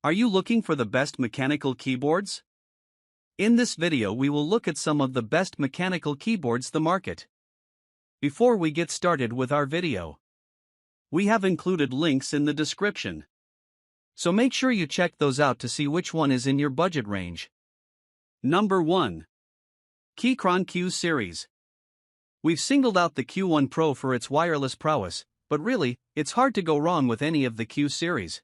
Are you looking for the best mechanical keyboards? In this video we will look at some of the best mechanical keyboards the market. Before we get started with our video, we have included links in the description, so make sure you check those out to see which one is in your budget range. Number 1. Kyron Q Series. We've singled out the Q1 Pro for its wireless prowess, but really, it's hard to go wrong with any of the Q series.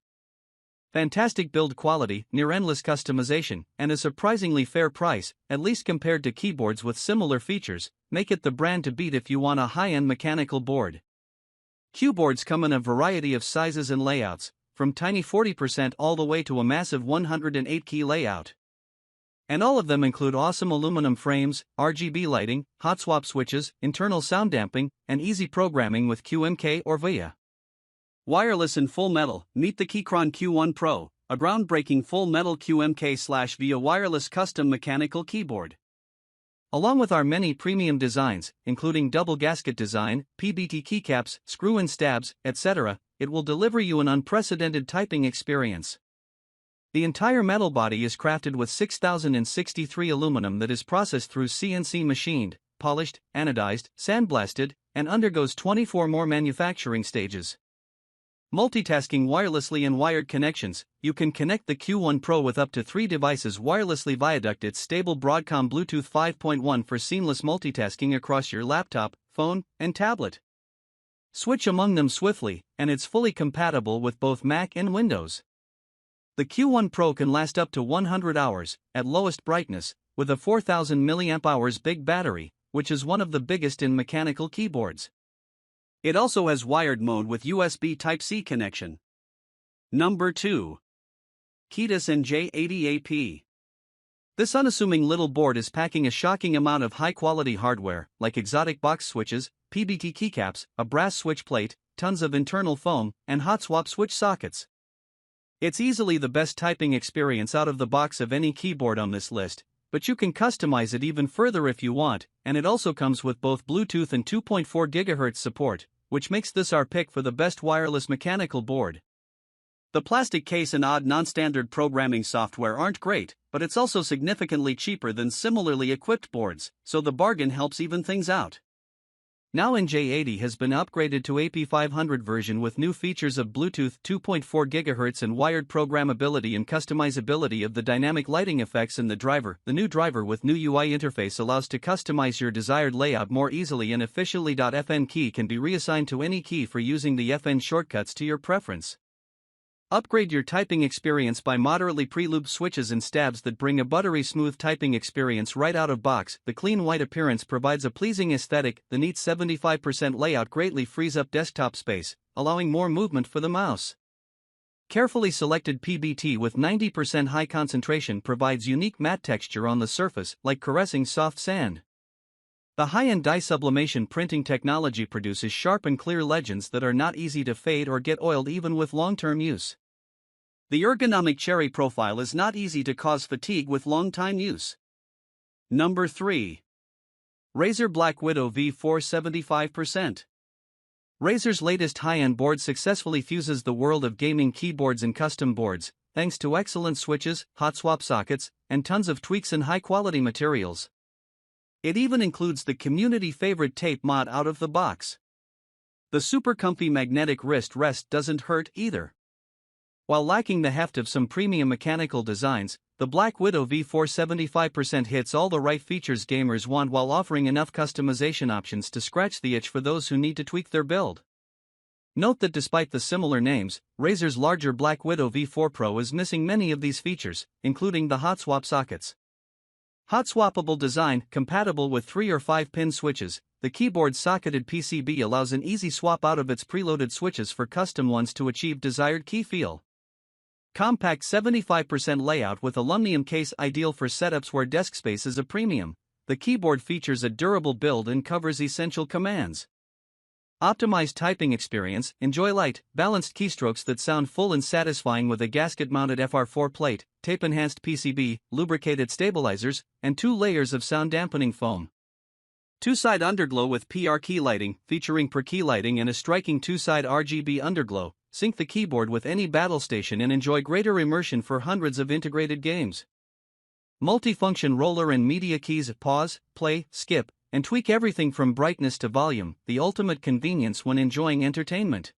Fantastic build quality, near endless customization, and a surprisingly fair price, at least compared to keyboards with similar features, make it the brand to beat if you want a high-end mechanical board. Q boards come in a variety of sizes and layouts, from tiny 40% all the way to a massive 108 key layout. And all of them include awesome aluminum frames, RGB lighting, hot swap switches, internal sound damping, and easy programming with QMK or VIA. Wireless and full metal, meet the Kyron Q1 Pro, a groundbreaking full metal QMK/VIA wireless custom mechanical keyboard. Along with our many premium designs, including double gasket design, PBT keycaps, screw-in stabs, etc., it will deliver you an unprecedented typing experience. The entire metal body is crafted with 6063 aluminum that is processed through CNC machined, polished, anodized, sandblasted, and undergoes 24 more manufacturing stages. Multitasking wirelessly and wired connections, you can connect the Q1 Pro with up to 3 devices wirelessly via its stable Broadcom Bluetooth 5.1 for seamless multitasking across your laptop, phone, and tablet. Switch among them swiftly, and it's fully compatible with both Mac and Windows. The Q1 Pro can last up to 100 hours, at lowest brightness, with a 4000 mAh big battery, which is one of the biggest in mechanical keyboards. It also has wired mode with USB Type-C connection. Number 2. Kus J8 AP. This unassuming little board is packing a shocking amount of high-quality hardware, like exotic box switches, PBT keycaps, a brass switch plate, tons of internal foam, and hot swap switch sockets. It's easily the best typing experience out of the box of any keyboard on this list, but you can customize it even further if you want, and it also comes with both Bluetooth and 2.4 GHz support, which makes this our pick for the best wireless mechanical board. The plastic case and odd non-standard programming software aren't great, but it's also significantly cheaper than similarly equipped boards, so the bargain helps even things out. Now J80 has been upgraded to AP500 version with new features of Bluetooth 2.4 GHz and wired programmability and customizability of the dynamic lighting effects in the driver. The new driver with new UI interface allows to customize your desired layout more easily and efficiently. FN key can be reassigned to any key for using the FN shortcuts to your preference. Upgrade your typing experience by moderately pre-lubed switches and stabs that bring a buttery smooth typing experience right out of box. The clean white appearance provides a pleasing aesthetic. The neat 75% layout greatly frees up desktop space, allowing more movement for the mouse. Carefully selected PBT with 90% high concentration provides unique matte texture on the surface, like caressing soft sand. The high-end dye sublimation printing technology produces sharp and clear legends that are not easy to fade or get oiled even with long-term use. The ergonomic cherry profile is not easy to cause fatigue with long-time use. Number 3. Razer Black Widow V4 75%. Razer's latest high-end board successfully fuses the world of gaming keyboards and custom boards, thanks to excellent switches, hot swap sockets, and tons of tweaks and high-quality materials. It even includes the community favorite tape mod out of the box. The super comfy magnetic wrist rest doesn't hurt either. While lacking the heft of some premium mechanical designs, the Black Widow V4 75% hits all the right features gamers want while offering enough customization options to scratch the itch for those who need to tweak their build. Note that despite the similar names, Razer's larger Black Widow V4 Pro is missing many of these features, including the hot swap sockets. Hot swappable design, compatible with 3 or 5 pin switches, the keyboard's socketed PCB allows an easy swap out of its preloaded switches for custom ones to achieve desired key feel. Compact 75% layout with aluminum case ideal for setups where desk space is a premium. The keyboard features a durable build and covers essential commands. Optimized typing experience, enjoy light, balanced keystrokes that sound full and satisfying with a gasket-mounted FR4 plate, tape-enhanced PCB, lubricated stabilizers, and 2 layers of sound-dampening foam. 2-side underglow with PR key lighting, featuring per key lighting and a striking 2-side RGB underglow, sync the keyboard with any battle station and enjoy greater immersion for hundreds of integrated games. Multifunction roller and media keys pause, play, skip, and tweak everything from brightness to volume, the ultimate convenience when enjoying entertainment.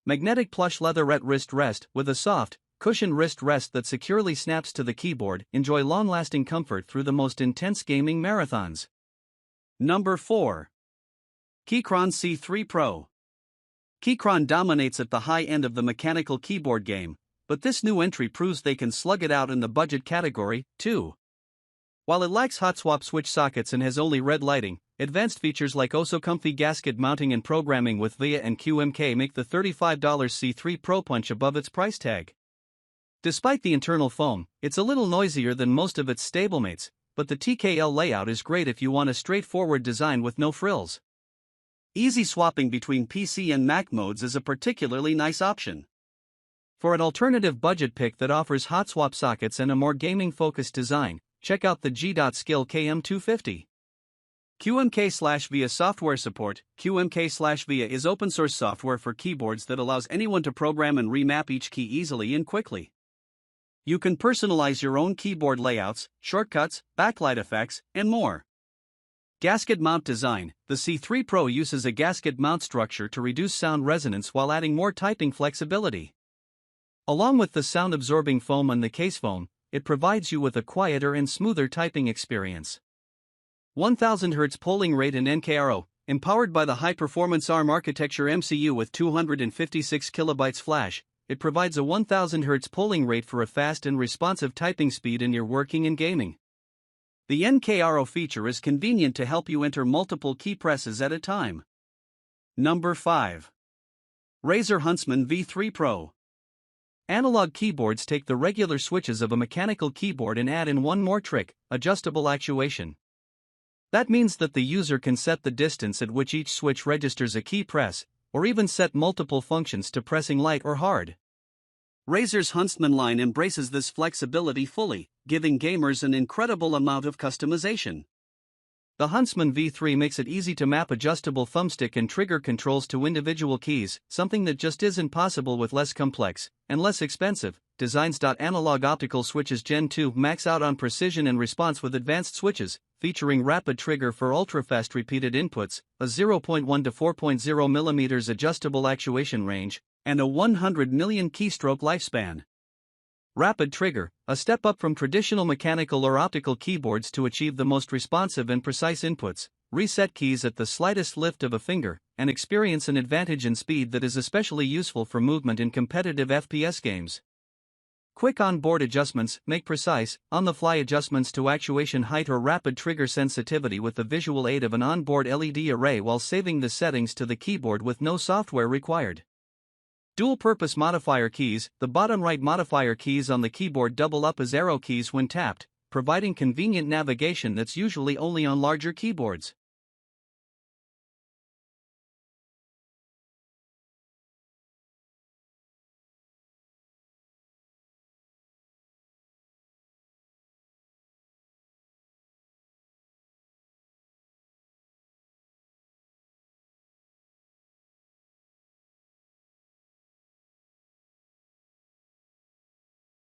Magnetic plush leatherette wrist rest with a soft, cushioned wrist rest that securely snaps to the keyboard. Enjoy long-lasting comfort through the most intense gaming marathons. Number 4. Keyron C3 Pro. Keyron dominates at the high end of the mechanical keyboard game, but this new entry proves they can slug it out in the budget category, too. While it lacks hot swap switch sockets and has only red lighting, advanced features like comfy gasket mounting and programming with VIA and QMK make the $35 C3 Pro punch above its price tag. Despite the internal foam, it's a little noisier than most of its stablemates, but the TKL layout is great if you want a straightforward design with no frills. Easy swapping between PC and Mac modes is a particularly nice option. For an alternative budget pick that offers hot swap sockets and a more gaming-focused design, check out the G.Skill KM250. QMK/VIA software support. QMK/VIA is open source software for keyboards that allows anyone to program and remap each key easily and quickly. You can personalize your own keyboard layouts, shortcuts, backlight effects, and more. Gasket mount design. The C3 Pro uses a gasket mount structure to reduce sound resonance while adding more typing flexibility. Along with the sound-absorbing foam and the case foam, it provides you with a quieter and smoother typing experience. 1000 Hz polling rate and NKRO, empowered by the high-performance ARM architecture MCU with 256 KB flash, it provides a 1000 Hz polling rate for a fast and responsive typing speed in your working and gaming. The NKRO feature is convenient to help you enter multiple key presses at a time. Number 5. Razer Huntsman V3 Pro. Analog keyboards take the regular switches of a mechanical keyboard and add in one more trick: adjustable actuation. That means that the user can set the distance at which each switch registers a key press, or even set multiple functions to pressing light or hard. Razer's Huntsman line embraces this flexibility fully, giving gamers an incredible amount of customization. The Huntsman V3 makes it easy to map adjustable thumbstick and trigger controls to individual keys, something that just isn't possible with less complex, and less expensive, designs. Analog optical switches Gen 2 max out on precision and response with advanced switches, featuring rapid trigger for ultra-fast repeated inputs, a 0.1 to 4.0 mm adjustable actuation range, and a 100 million keystroke lifespan. Rapid trigger, a step up from traditional mechanical or optical keyboards to achieve the most responsive and precise inputs. Reset keys at the slightest lift of a finger, and experience an advantage in speed that is especially useful for movement in competitive FPS games. Quick on-board adjustments make precise, on-the-fly adjustments to actuation height or rapid trigger sensitivity with the visual aid of an onboard LED array while saving the settings to the keyboard with no software required. Dual-purpose modifier keys. The bottom right modifier keys on the keyboard double up as arrow keys when tapped, providing convenient navigation that's usually only on larger keyboards.